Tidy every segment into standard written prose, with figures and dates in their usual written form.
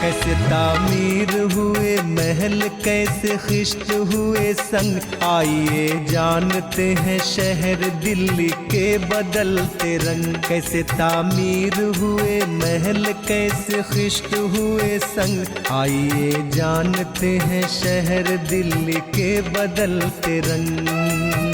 कैसे तामीर हुए महल कैसे खिश्त हुए संग, आइए जानते हैं शहर दिल्ली के बदलते रंग। कैसे तामीर हुए महल कैसे खिश्त हुए संग, आइए जानते हैं शहर दिल्ली के बदलते रंग।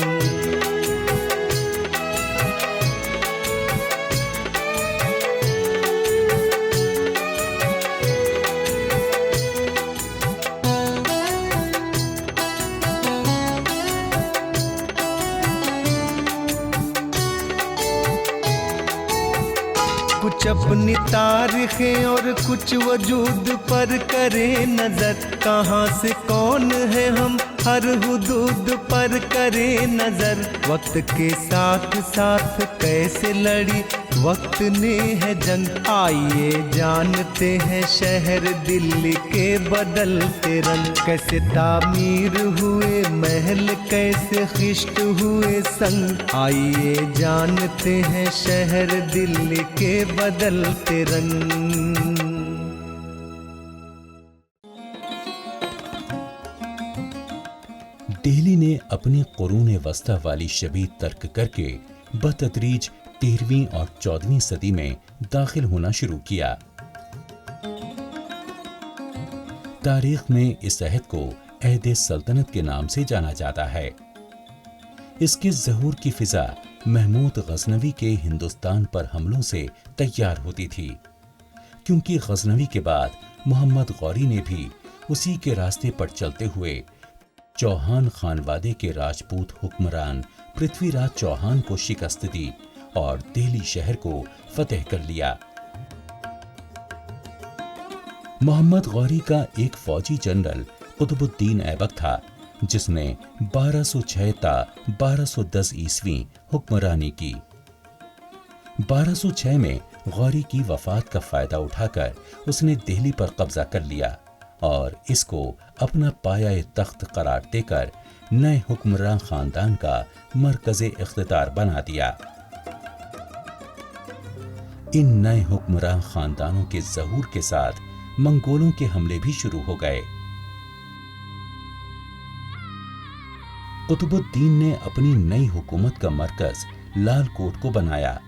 कुछ अपनी तारीखें और कुछ वजूद पर करे नजर, कहाँ से कौन है हम हर हुदूद पर करे नजर। वक्त के साथ साथ कैसे लड़ी वक्त ने है जंग, आइए जानते हैं शहर दिल्ली के बदलते रंग। कैसे तामीर हुए महल कैसे खिश्त हुए संग, आइए जानते हैं शहर दिल्ली के बदलते रंग। दिल्ली ने अपनी कुरून वस्ता वाली शबीह तर्क करके बतदरीज 13वीं और 14वीं सदी में दाखिल होना शुरू किया। तारीख में इस अहद को अहद सल्तनत के नाम से जाना जाता है। इसके ज़हूर की फिजा महमूद गजनवी के हिंदुस्तान पर हमलों से तैयार होती थी, क्योंकि गजनवी के बाद मोहम्मद गौरी ने भी उसी के रास्ते पर चलते हुए चौहान खानवादे के राजपूत हुक्मरान पृथ्वीराज चौहान को शिकस्त दी और दिल्ली शहर को फतेह कर लिया। मोहम्मद गौरी का एक फौजी जनरल कुतुबुद्दीन ऐबक था, जिसने 1206 ता 1210 ईस्वी हुक्मरानी की। 1206 में गौरी की वफात का फायदा उठाकर उसने दिल्ली पर कब्जा कर लिया और इसको अपना पाया तख्त करार देकर नए हुक्मरान खानदान का मरकज़े इख्तिदार बना दिया। इन नए हुक्मरान खानदानों के ज़हूर के साथ मंगोलों के हमले भी शुरू हो गए। कुतुबुद्दीन ने अपनी नई हुकूमत का मरकज लाल कोट को बनाया,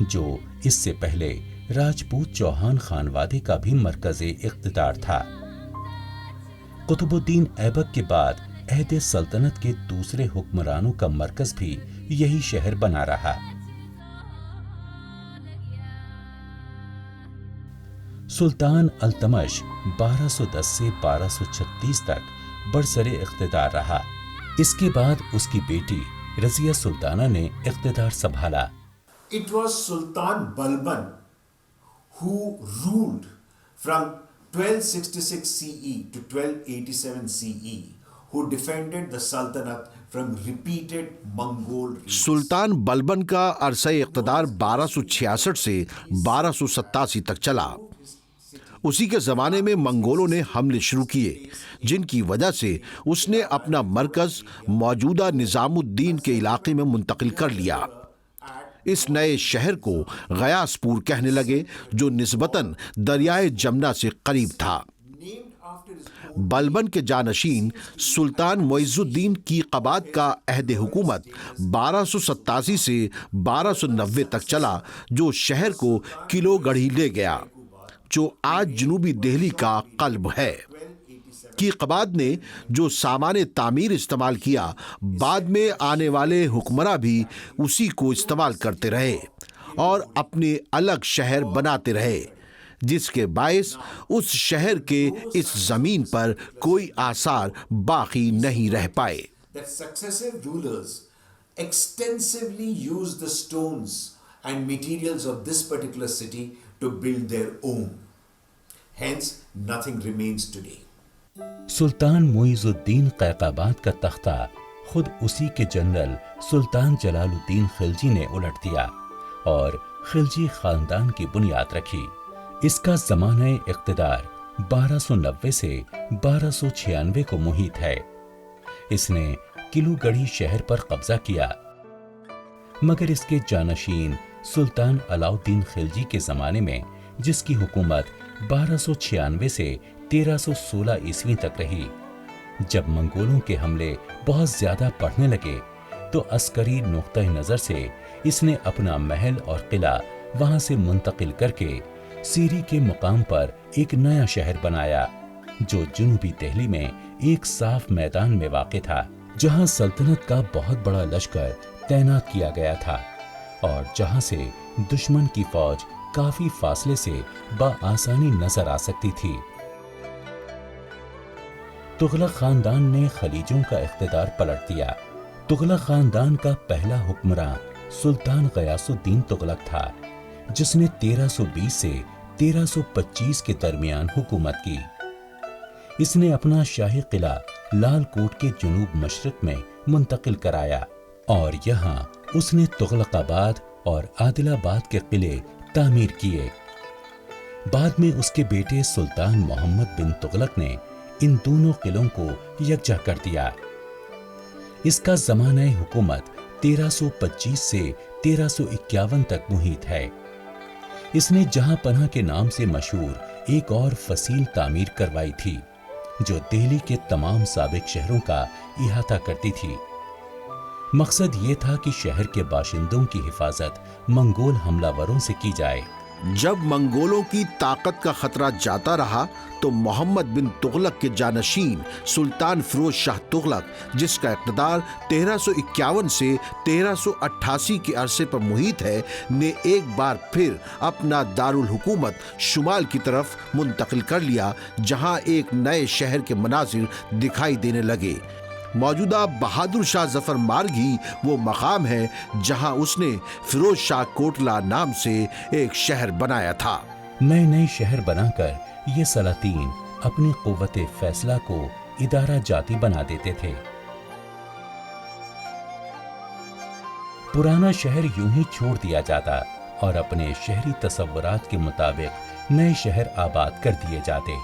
जो इससे पहले राजपूत चौहान खानवादे का भी मरकज़े इख्तिदार था। कुतुबुद्दीन ऐबक के बाद अहद सल्तनत के दूसरे हुक्मरानों का मरकज भी यही शहर बना रहा। सुल्तान अल्तमश 1210 से 1236 तक बरसरे इख्तिदार रहा। इसके बाद उसकी बेटी रजिया सुल्ताना ने इख्तिदार संभाला। It was Sultan Balban who ruled from 1266 CE to 1287 CE, who defended the Sultanate from repeated Mongol raids. सुल्तान बलबन का अरसा इक़्तिदार 1266 से 1287 तक चला। उसी के ज़माने में मंगोलों ने हमले शुरू किए, जिनकी वजह से उसने अपना मरकज़ मौजूदा निज़ामुद्दीन के इलाके में मुंतकिल कर लिया। इस नए शहर को गयासपुर कहने लगे, जो निस्बतन दरियाए जमुना से करीब था। बलबन के जानशीन सुल्तान मुइज़ुद्दीन की क़बाद का अहद हुकूमत 1287 से 1290 तक चला, जो शहर को किलो गढ़ी ले गया, जो आज जनूबी दिल्ली का क़ल्ब है। की क़बाद ने जो सामाने तामीर इस्तेमाल किया, बाद में आने वाले हुक्मरां भी उसी को इस्तेमाल करते रहे और अपने अलग शहर बनाते रहे, जिसके बायस उस शहर के इस जमीन पर कोई आसार बाकी नहीं रह पाए। Successive rulers extensively used the stones and materials of this particular city to build their own. Hence, nothing remains today. सुल्तान मुइज़ुद्दीन कैक़ाबाद का तख्ता खुद उसी के जनरल सुल्तान जलालुद्दीन खिलजी ने उलट दिया और खिलजी खानदान की बुनियाद रखी। इसका ज़माने इक़्तिदार 1290 से 1296 को मुहित है। इसने किलूगढ़ी शहर पर कब्जा किया, मगर इसके जानशीन सुल्तान अलाउद्दीन खिलजी के ज़माने में, जिसकी हुकूमत 1296 से 1316 ईस्वी तक रही। जब मंगोलों के हमले बहुत ज्यादा बढ़ने लगे तो अस्करी नुक्ता नजर से इसने अपना महल और किला वहां से मुंतकिल करके सीरी के मुकाम पर एक नया शहर बनाया, जो जुनूबी दिल्ली में एक साफ मैदान में वाक़ था, जहां सल्तनत का बहुत बड़ा लश्कर तैनात किया गया था और जहां से दुश्मन की फौज काफी फासले से बआसानी नजर आ सकती थी। तुगलक खानदान ने खलीजों का इख्तिदार पलट दिया। तुगलक खानदान का पहला हुक्मरान सुल्तान गयासुद्दीन तुगलक था, जिसने 1320 से 1325 के दरमियान हुकूमत की। इसने अपना शाही किला लाल कोट के जुनूब मशरक में मुंतकिल कराया और यहाँ उसने तुगलकाबाद और आदिलाबाद के किले तामीर किए। बाद में उसके बेटे सुल्तान मोहम्मद बिन तुगलक ने इन दोनों किलों को यकजा कर दिया। इसका ज़माना हुकूमत 1325 से 1351 तक मुहित है। इसने जहां पनाह के नाम से मशहूर एक और फसील तामीर करवाई थी, जो दिल्ली के तमाम साबिक शहरों का इहाता करती थी। मकसद ये था कि शहर के बाशिंदों की हिफाजत मंगोल हमलावरों से की जाए। जब मंगोलों की ताकत का खतरा जाता रहा तो मोहम्मद बिन तुगलक के जानशीन सुल्तान फिरोज शाह तुगलक, जिसका इक़्तिदार 1351 से 1388 के अरसे पर मुहित है, ने एक बार फिर अपना दारुल हुकूमत शुमाल की तरफ मुंतकिल कर लिया, जहां एक नए शहर के मनाजिर दिखाई देने लगे। मौजूदा बहादुर शाह जफर मार्ग ही वो मकाम है जहां उसने फिरोज शाह कोटला नाम से एक शहर बनाया था। नए नए शहर बनाकर ये सलातीन अपनी कुव्वते फैसला को इदारा जाती बना देते थे। पुराना शहर यूं ही छोड़ दिया जाता और अपने शहरी तसव्वुरात के मुताबिक नए शहर आबाद कर दिए जाते।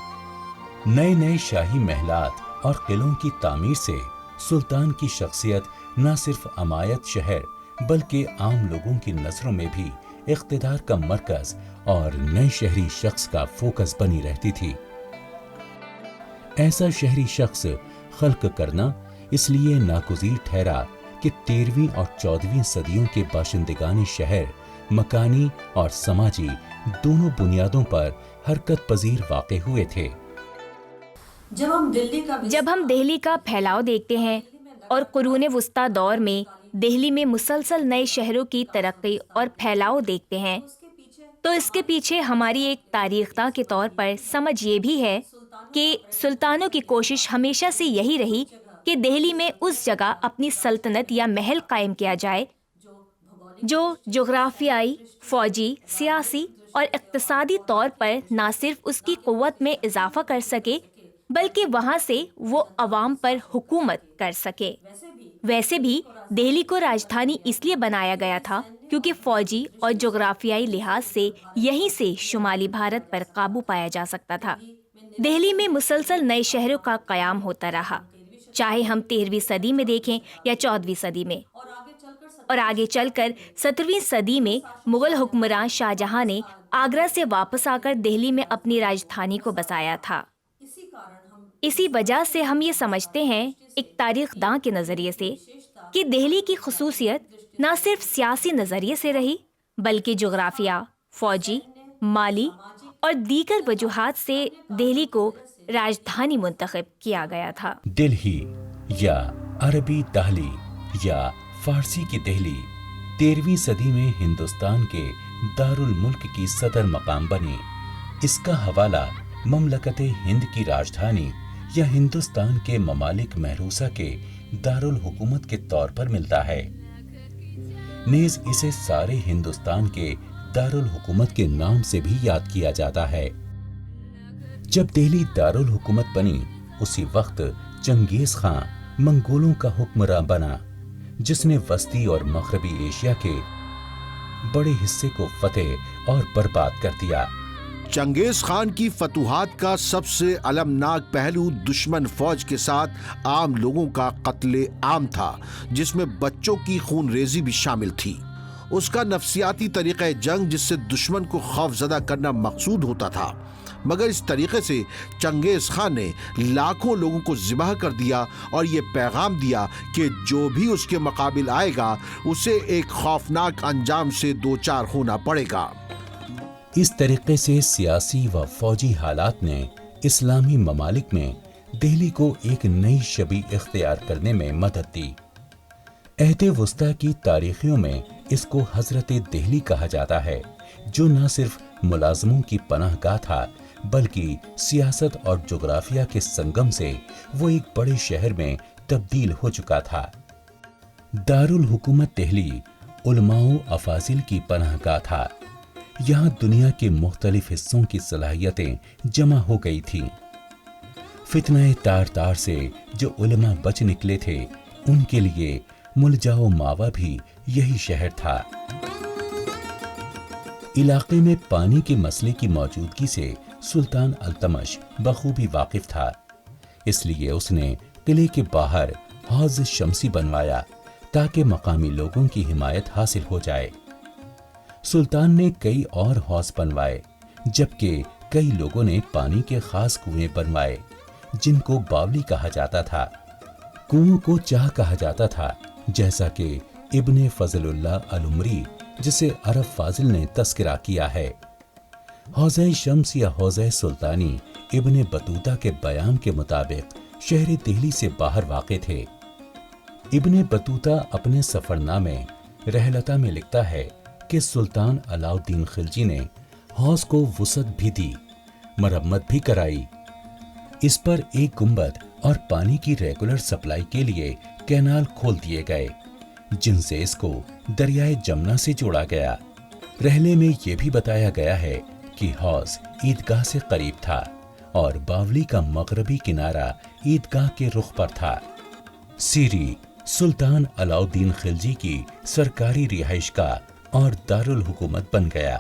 नए नए शाही महलात और किलों की तामीर से सुल्तान की शख्सियत न सिर्फ अमायत शहर बल्कि आम लोगों की नजरों में भी इख्तिदार का मरकज और नए शहरी शख्स का फोकस बनी रहती थी। ऐसा शहरी शख्स खल्क करना इसलिए नागुज़ीर ठहरा कि 13वीं और 14वीं सदियों के बाशिंदगानी शहर मकानी और समाजी दोनों बुनियादों पर हरकत पजीर वाक़े हुए थे। जब हम दिल्ली का फैलाव देखते हैं और कुरूने वुस्ता दौर में दिल्ली में मुसलसल नए शहरों की तरक्की और फैलाव देखते हैं, तो इसके पीछे हमारी एक तारीखदां के तौर पर समझ ये भी है कि सुल्तानों की कोशिश हमेशा से यही रही कि दिल्ली में उस जगह अपनी सल्तनत या महल कायम किया जाए जो जोग्राफियाई, फौजी, सियासी और इक्तिसादी तौर पर न सिर्फ उसकी कुव्वत में इजाफा कर सके बल्कि वहां से वो अवाम पर हुकूमत कर सके। वैसे भी दिल्ली को राजधानी इसलिए बनाया गया था क्योंकि फौजी और जोग्राफियाई लिहाज से यहीं से शुमाली भारत पर काबू पाया जा सकता था। दिल्ली में मुसलसल नए शहरों का कयाम होता रहा, चाहे हम 13वीं सदी में देखें या 14वीं सदी में, और आगे चलकर 17वीं सदी में मुगल हुक्मरान शाहजहां ने आगरा से वापस आकर दिल्ली में अपनी राजधानी को बसाया था। इसी वजह से हम ये समझते हैं एक तारीखदां के नज़रिए से कि दिल्ली की खुसूसियत न सिर्फ सियासी नज़रिए से रही बल्कि जोग्राफिया, फौजी, माली और दीगर वजूहात से दिल्ली को राजधानी मुंतखब किया गया था। दिल्ली या अरबी दहली या फारसी की दिल्ली 13वीं सदी में हिंदुस्तान के दारुल मुल्क की सदर मकाम बनी। इसका हवाला ममलकत हिंद की राजधानी या हिंदुस्तान के ममालिक महरूसा के दारुल हुकूमत के तौर पर मिलता है। नेज़ इसे सारे हिंदुस्तान के दारुल हुकूमत के नाम से भी याद किया जाता है। जब दिल्ली दारुल हुकूमत बनी उसी वक्त चंगेज खान मंगोलों का हुक्मरान बना, जिसने वस्ती और मगरबी एशिया के बड़े हिस्से को फतेह और बर्बाद कर दिया। चंगेज खान की फतूहात का सबसे अलमनाक पहलू दुश्मन फौज के साथ आम लोगों का कत्ले आम था, जिसमें बच्चों की खून रेजी भी शामिल थी। اس کا نفسیاتی طریقہ جنگ جس سے دشمن کو خوف زدہ کرنا مقصود ہوتا تھا، مگر اس طریقے سے چنگیز خان نے لاکھوں لوگوں کو ذبح کر دیا اور یہ پیغام دیا کہ جو بھی اس کے مقابل آئے گا اسے ایک خوفناک انجام سے دوچار ہونا پڑے گا۔ اس طریقے سے سیاسی و فوجی حالات نے اسلامی ممالک میں دہلی کو ایک نئی شبیہ اختیار کرنے میں مدد دی۔ عہد وسطیٰ کی تاریخیوں میں اس کو حضرت دہلی کہا جاتا ہے، جو نہ صرف ملازموں کی پناہ گاہ تھا بلکہ سیاست اور جغرافیہ کے سنگم سے وہ ایک بڑے شہر میں تبدیل ہو چکا تھا۔ دارالحکومت دہلی علماء و افاضل کی پناہ گاہ تھا۔ یہاں دنیا کے مختلف حصوں کی صلاحیتیں جمع ہو گئی تھیں۔ فتنہ تار سے جو علماء بچ نکلے تھے ان کے لیے ملجا و ماوا بھی یہی شہر تھا۔ علاقے میں پانی کے مسئلے کی موجودگی سے سلطان التمش بخوبی واقف تھا، اس لیے اس نے قلعے کے باہر حوض شمسی بنوایا تاکہ مقامی لوگوں کی حمایت حاصل ہو جائے۔ سلطان نے کئی اور حوض بنوائے، جبکہ کئی لوگوں نے پانی کے خاص کنویں بنوائے جن کو باولی کہا جاتا تھا۔ کنویں کو چاہ کہا جاتا تھا، جیسا کہ ابن فضل اللہ العمری جسے عرب فاضل نے تذکرہ کیا ہے۔ حوض شمس یا حوض سلطانی ابن بطوطہ کے بیان کے مطابق شہر دہلی سے باہر واقع تھے۔ ابن بطوطہ اپنے سفر نامے رحلتہ میں لکھتا ہے کہ سلطان علاء الدین خلجی نے حوض کو وسعت بھی دی، مرمت بھی کرائی۔ اس پر ایک گنبد اور پانی کی ریگولر سپلائی کے لیے کینال کھول دیے گئے جن سے اس کو دریائے جمنا سے جوڑا گیا۔ رحلے میں یہ بھی بتایا گیا ہے کہ حوض عیدگاہ سے قریب تھا اور باولی کا مغربی کنارہ عیدگاہ کے رخ پر تھا۔ سیری سلطان علاء الدین خلجی کی سرکاری رہائش گاہ اور دارالحکومت بن گیا،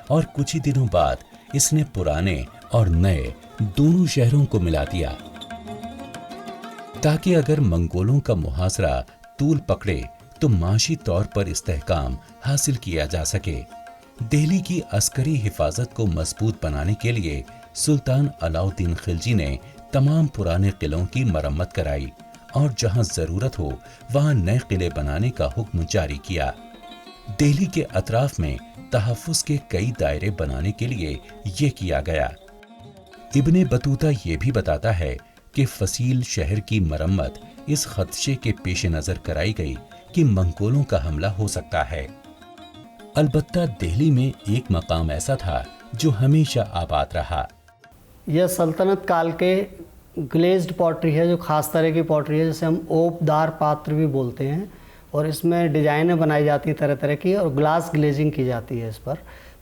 اور کچھ ہی دنوں بعد اس نے پرانے اور نئے دونوں شہروں کو ملا دیا تاکہ اگر منگولوں کا محاصرہ طول پکڑے تو معاشی طور پر استحکام حاصل کیا جا سکے۔ دہلی کی عسکری حفاظت کو مضبوط بنانے کے لیے سلطان علاء الدین خلجی نے تمام پرانے قلعوں کی مرمت کرائی اور جہاں ضرورت ہو وہاں نئے قلعے بنانے کا حکم جاری کیا۔ دہلی کے اطراف میں تحفظ کے کئی دائرے بنانے کے لیے یہ کیا گیا۔ ابن بطوطہ یہ بھی بتاتا ہے کہ فصیل شہر کی مرمت اس خدشے کے پیش نظر کرائی گئی کہ منگولوں کا حملہ ہو سکتا ہے۔ البتہ دہلی میں ایک مقام ایسا تھا جو ہمیشہ آباد رہا۔ یہ سلطنت کال کے گلیزڈ پوٹری ہے، جو خاص طرح کی پوٹری ہے جسے ہم اوپ دار پاتر بھی بولتے ہیں، اور اس میں ڈیزائنیں بنائی جاتی ہیں طرح طرح کی اور گلاس گلیزنگ کی جاتی ہے اس پر۔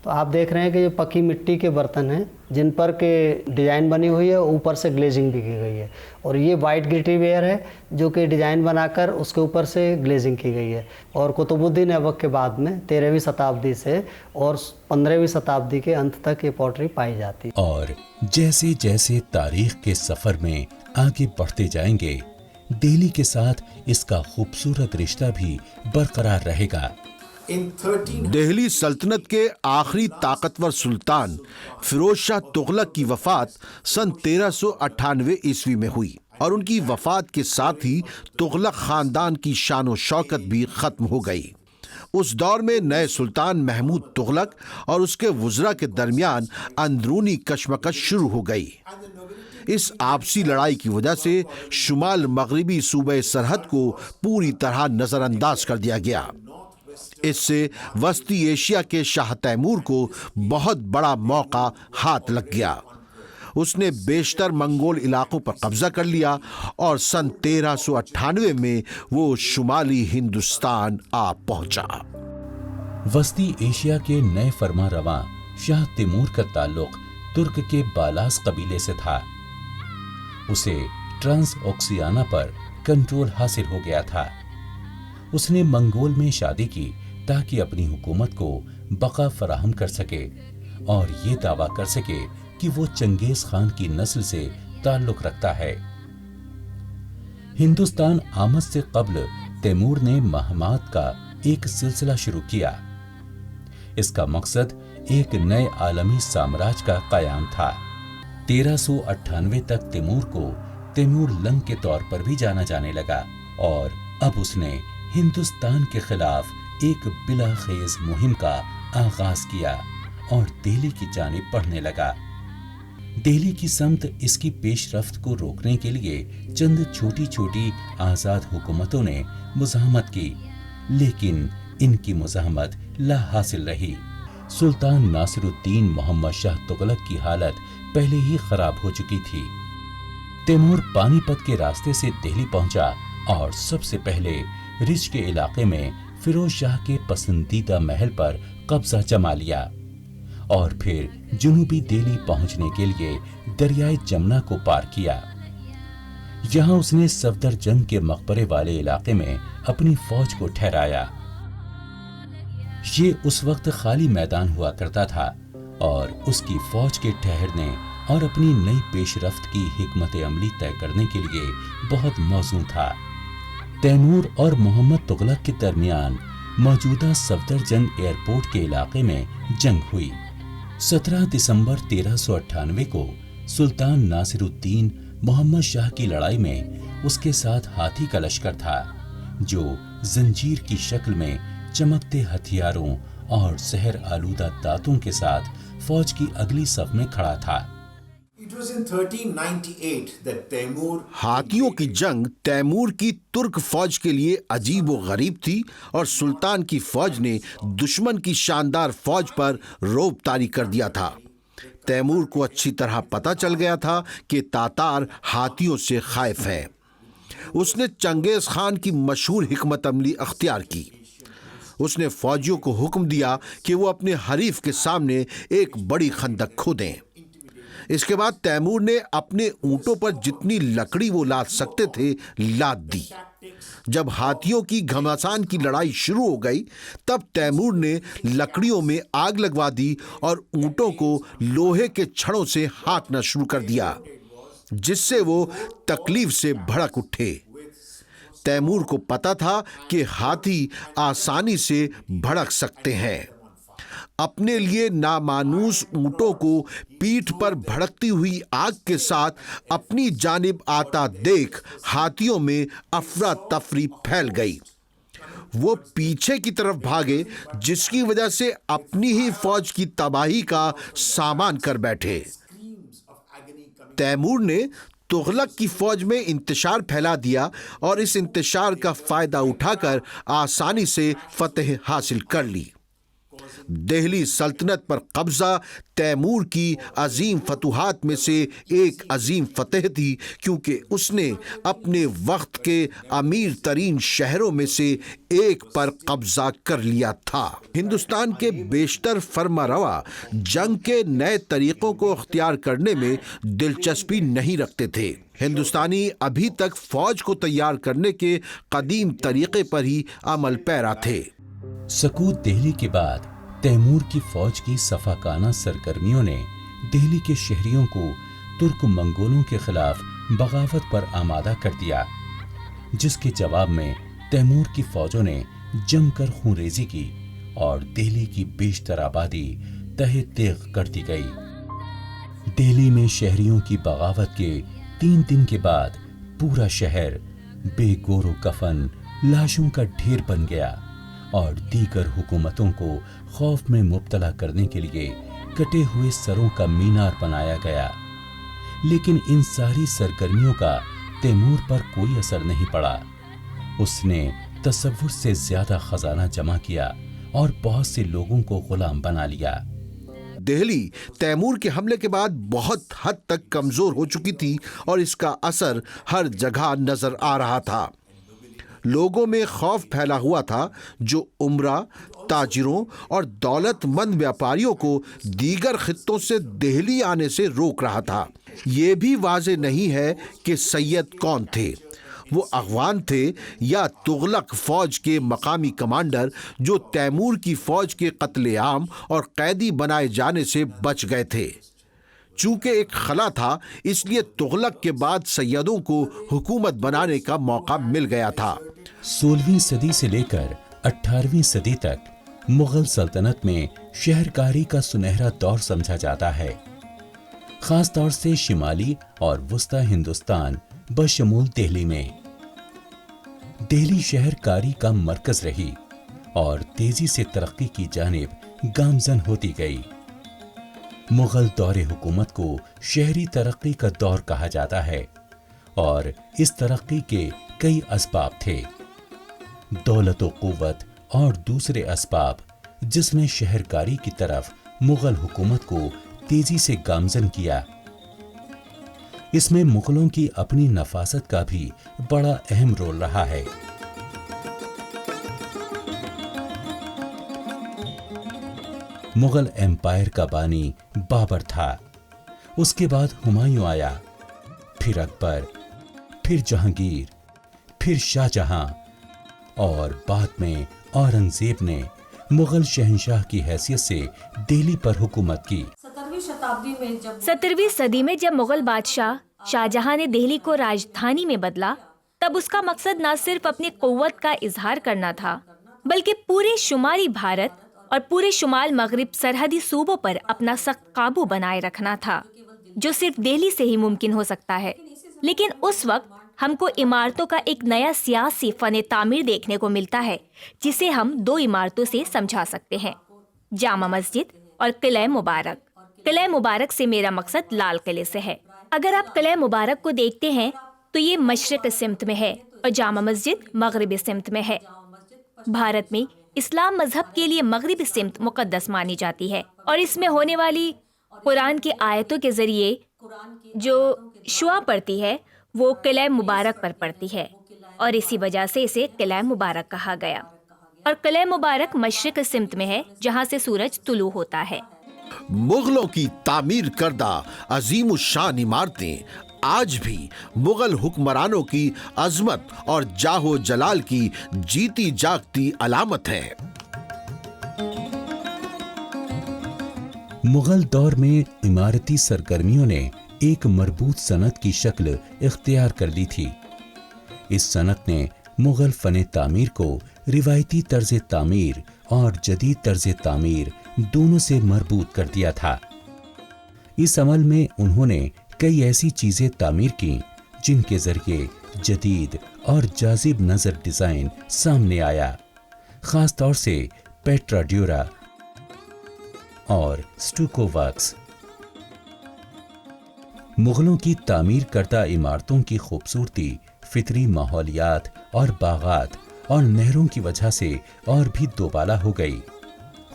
تو آپ دیکھ رہے ہیں کہ یہ پکی مٹی کے برتن ہیں جن پر کہ ڈیزائن بنی ہوئی ہے، اوپر سے گلیزنگ بھی کی گئی ہے، اور یہ وائٹ گریٹی ویئر ہے جو کہ ڈیزائن بنا کر اس کے اوپر سے گلیزنگ کی گئی ہے، اور قطب الدین ایبک کے بعد میں 13ویں شتابدی سے اور 15ویں شتابدی کے انت تک یہ پوٹری پائی جاتی ہے۔ اور جیسے جیسے تاریخ کے سفر میں آگے بڑھتے جائیں گے، دہلی کے ساتھ اس کا خوبصورت رشتہ بھی برقرار رہے گا۔ دہلی سلطنت کے آخری طاقتور سلطان فیروز شاہ تغلق کی وفات سن 1398 عیسوی میں ہوئی، اور ان کی وفات کے ساتھ ہی تغلق خاندان کی شان و شوکت بھی ختم ہو گئی۔ اس دور میں نئے سلطان محمود تغلق اور اس کے وزراء کے درمیان اندرونی کشمکش شروع ہو گئی۔ اس آپسی لڑائی کی وجہ سے شمال مغربی صوبہ سرحد کو پوری طرح نظر انداز کر دیا گیا۔ اس سے وسطی ایشیا کے شاہ تیمور کو بہت بڑا موقع ہاتھ لگ گیا۔ اس نے بیشتر منگول علاقوں پر قبضہ کر لیا اور سن 1398 میں وہ شمالی ہندوستان آ پہنچا۔ وسطی ایشیا کے نئے فرما رواں شاہ تیمور کا تعلق ترک کے بالاس قبیلے سے تھا۔ اسے ٹرانس اوکسیانا پر کنٹرول حاصل ہو گیا تھا۔ اس نے منگول میں شادی کی تاکہ اپنی حکومت کو بقا فراہم کر سکے اور یہ دعویٰ کر سکے کہ وہ چنگیز خان کی نسل سے تعلق رکھتا ہے۔ ہندوستان آمد سے قبل تیمور نے مہمات کا ایک سلسلہ شروع کیا۔ اس کا مقصد ایک نئے عالمی سامراج کا قیام تھا۔ 1398 تک تیمور کو تیمور لنگ کے طور پر بھی جانا جانے لگا اور اب اس نے ہندوستان کے خلاف ایک بلا خیز مہم کا آغاز کیا اور دہلی کی جانب بڑھنے لگا۔ دہلی کی سمت اس کی پیش رفت کو روکنے کے لیے چند چھوٹی چھوٹی آزاد حکومتوں نے مزاحمت کی، لیکن ان کی مزاحمت لا حاصل رہی۔ سلطان ناصر الدین محمد شاہ تغلق کی حالت پہلے ہی خراب ہو چکی تھی۔ تیمور پانی پت کے راستے سے دہلی پہنچا اور سب سے پہلے رچ کے علاقے میں فیروز شاہ کے پسندیدہ محل پر قبضہ جما لیا اور پھر جنوبی دہلی پہنچنے کے لیے دریائے جمنا کو پار کیا۔ یہاں اس نے صفدر جنگ کے مقبرے والے علاقے میں اپنی فوج کو ٹھہرایا۔ یہ اس وقت خالی میدان ہوا کرتا تھا اور اس کی فوج کے ٹھہرنے اور اپنی نئی پیش رفت کی حکمت عملی طے کرنے کے لیے بہت موزوں تھا۔ تیمور اور محمد تغلق کے درمیان موجودہ صفدر جنگ ایئرپورٹ کے علاقے میں جنگ ہوئی۔ 17 دسمبر 1398 کو سلطان ناصر الدین محمد شاہ کی لڑائی میں اس کے ساتھ ہاتھی کا لشکر تھا جو زنجیر کی شکل میں چمکتے ہتھیاروں اور زہر آلودہ دانتوں کے ساتھ فوج کی اگلی صف میں کھڑا تھا۔ It was in 1398 that Taimur ہاتھیوں کی جنگ تیمور کی ترک فوج کے لیے عجیب و غریب تھی اور سلطان کی فوج نے دشمن کی شاندار فوج پر رعب طاری کر دیا تھا۔ تیمور کو اچھی طرح پتہ چل گیا تھا کہ تاتار ہاتھیوں سے خائف ہے۔ اس نے چنگیز خان کی مشہور حکمت عملی اختیار کی۔ اس نے فوجیوں کو حکم دیا کہ وہ اپنے حریف کے سامنے ایک بڑی خندق کھودیں۔ اس کے بعد تیمور نے اپنے اونٹوں پر جتنی لکڑی وہ لاد سکتے تھے لاد دی۔ جب ہاتھیوں کی گھمسان کی لڑائی شروع ہو گئی تب تیمور نے لکڑیوں میں آگ لگوا دی اور اونٹوں کو لوہے کے چھڑوں سے ہانکنا شروع کر دیا جس سے وہ تکلیف سے بھڑک اٹھے۔ تیمور کو پتا تھا کہ ہاتھی آسانی سے بھڑک سکتے ہیں۔ اپنے لیے نامانوس اونٹوں کو پیٹھ پر بھڑکتی ہوئی آگ کے ساتھ اپنی جانب آتا دیکھ ہاتھیوں میں افراتفری پھیل گئی۔ وہ پیچھے کی طرف بھاگے جس کی وجہ سے اپنی ہی فوج کی تباہی کا سامان کر بیٹھے۔ تیمور نے تغلق کی فوج میں انتشار پھیلا دیا اور اس انتشار کا فائدہ اٹھا کر آسانی سے فتح حاصل کر لی۔ دہلی سلطنت پر قبضہ تیمور کی عظیم فتوحات میں سے ایک عظیم فتح تھی، کیونکہ اس نے اپنے وقت کے امیر ترین شہروں میں سے ایک پر قبضہ کر لیا تھا۔ ہندوستان کے بیشتر فرما روا جنگ کے نئے طریقوں کو اختیار کرنے میں دلچسپی نہیں رکھتے تھے۔ ہندوستانی ابھی تک فوج کو تیار کرنے کے قدیم طریقے پر ہی عمل پیرا تھے۔ سقوط دہلی کے بعد تیمور کی فوج کی صفاقانہ سرگرمیوں نے دہلی کے شہریوں کو ترک منگولوں کے خلاف بغاوت پر آمادہ کر دیا، جس کے جواب میں تیمور کی فوجوں نے جم کر خونریزی کی اور دہلی کی بیشتر آبادی تہہ تیغ کر دی گئی۔ دہلی میں شہریوں کی بغاوت کے 3 دن کے بعد پورا شہر بے گور و کفن لاشوں کا ڈھیر بن گیا اور دیگر حکومتوں کو خوف میں مبتلا کرنے کے لیے کٹے ہوئے سروں کا مینار بنایا گیا۔ لیکن ان ساری سرگرمیوں کا تیمور پر کوئی اثر نہیں پڑا۔ اس نے تصور سے زیادہ خزانہ جمع کیا اور بہت سے لوگوں کو غلام بنا لیا۔ دہلی تیمور کے حملے کے بعد بہت حد تک کمزور ہو چکی تھی اور اس کا اثر ہر جگہ نظر آ رہا تھا۔ لوگوں میں خوف پھیلا ہوا تھا جو عمرہ، تاجروں اور دولت مند بیاپاریوں کو دیگر خطوں سے دہلی آنے سے روک رہا تھا۔ یہ بھی واضح نہیں ہے کہ سید کون تھے، وہ اغوان تھے یا تغلق فوج کے مقامی کمانڈر جو تیمور کی فوج کے قتل عام اور قیدی بنائے جانے سے بچ گئے تھے۔ چونکہ ایک خلا تھا اس لیے تغلق کے بعد سیدوں کو حکومت بنانے کا موقع مل گیا تھا۔ 16ویں صدی سے لے کر 18वीं सदी तक मुगल सल्तनत में शहरकारी का सुनहरा दौर समझा जाता है। खास तौर से शिमाली और वस्ता हिंदुस्तान बशमूल दिल्ली में। दिल्ली शहरकारी का मरकज रही और तेजी से तरक्की की जानिब गामजन होती गई। मुगल दौरे हुकूमत को शहरी तरक्की का दौर कहा जाता है और इस तरक्की के कई असबाब थे। दौलत व कुव्वत और दूसरे असबाब जिसने शहरकारी की तरफ मुगल हुकूमत को तेजी से गामजन किया। इसमें मुगलों की अपनी नफासत का भी बड़ा अहम रोल रहा है। मुगल एम्पायर का बानी बाबर था, उसके बाद हुमायूं आया, फिर अकबर, फिर जहांगीर, फिर शाहजहां और बाद में औरंगजेब ने मुगल शहंशाह की हैसियत से दिल्ली पर हुकूमत की। 17वीं सदी में जब मुगल बादशाह शाहजहां ने दिल्ली को राजधानी में बदला, तब उसका मकसद न सिर्फ अपनी कुव्वत का इजहार करना था, बल्कि पूरे शुमाली भारत और पूरे शुमाल मगरिब सरहदी सूबों पर अपना सख्त काबू बनाए रखना था, जो सिर्फ दिल्ली से ही मुमकिन हो सकता है। लेकिन उस वक्त हमको इमारतों का एक नया सियासी फन तामीर देखने को मिलता है, जिसे हम दो इमारतों से समझा सकते हैं, जामा मस्जिद और किला मुबारक। किला मुबारक से मेरा मकसद लाल किले से है। अगर आप किला मुबारक को देखते हैं तो ये मशरिक सिमत में है और जामा मस्जिद मगरिबी सिमत में है। भारत में इस्लाम मजहब के लिए मगरिबी सिमत मुकद्दस मानी जाती है और इसमें होने वाली कुरान की आयतों के जरिए जो शुआ पड़ती है वो किला मुबारक पर पड़ती है और इसी वजह से इसे किला मुबारक कहा गया। और किला मुबारक मशरिक सिमत में है, जहाँ से सूरज तुलू होता है। मुगलों की तामीर करदा अजीम शान इमारतें आज भी मुगल हुक्मरानों की अजमत और जाहो जलाल की जीती जागती अलामत है। मुगल दौर में इमारती सरगर्मियों ने एक मरबूत सनत की शक्ल इख्तियार कर ली थी। इस सनत ने मुगल फने तामीर को रिवायती तर्ज तामीर और जदीद तर्ज तामीर दोनों से मरबूत कर दिया था। इस अमल में उन्होंने कई ऐसी चीजें तामीर की जिनके जरिए जदीद और जाजिब नजर डिजाइन सामने आया, खास तौर से पेट्रा ड्यूरा और स्टूको वर्क्स। मुगलों की तामीर करदा इमारतों की खूबसूरती फितरी माहौलियात और बागात और नहरों की वजह से और भी दोबाला हो गई।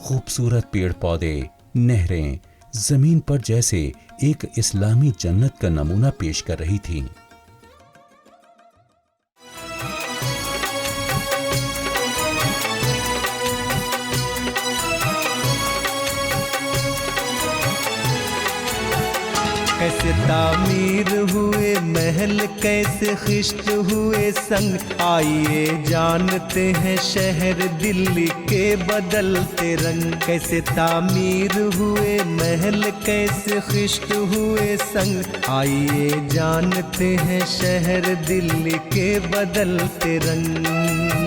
खूबसूरत पेड़ पौधे, नहरें जमीन पर जैसे एक इस्लामी जन्नत का नमूना पेश कर रही थीं। कैसे तामीर हुए महल, कैसे खिश्त हुए संग, आइए जानते हैं शहर दिल्ली के बदलते रंग। कैसे तामीर हुए महल, कैसे खिश्त हुए संग, आइए जानते हैं शहर दिल्ली के बदलते रंग।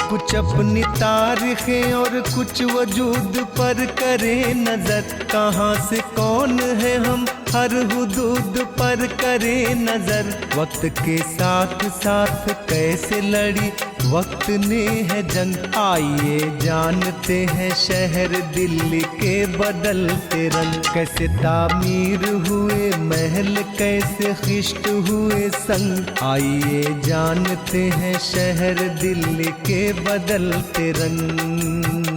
कुछ अपनी तारीखें और कुछ वजूद पर करे नजर, कहाँ से कौन है हम हर हुदूद पर करे नजर। वक्त के साथ साथ कैसे लड़ी वक्त ने है जंग, आइए जानते हैं शहर दिल्ली के बदलते रंग। कैसे तामीर हुए महल, कैसे खिश्त हुए संग, आइए जानते हैं शहर दिल्ली के बदलते रंग।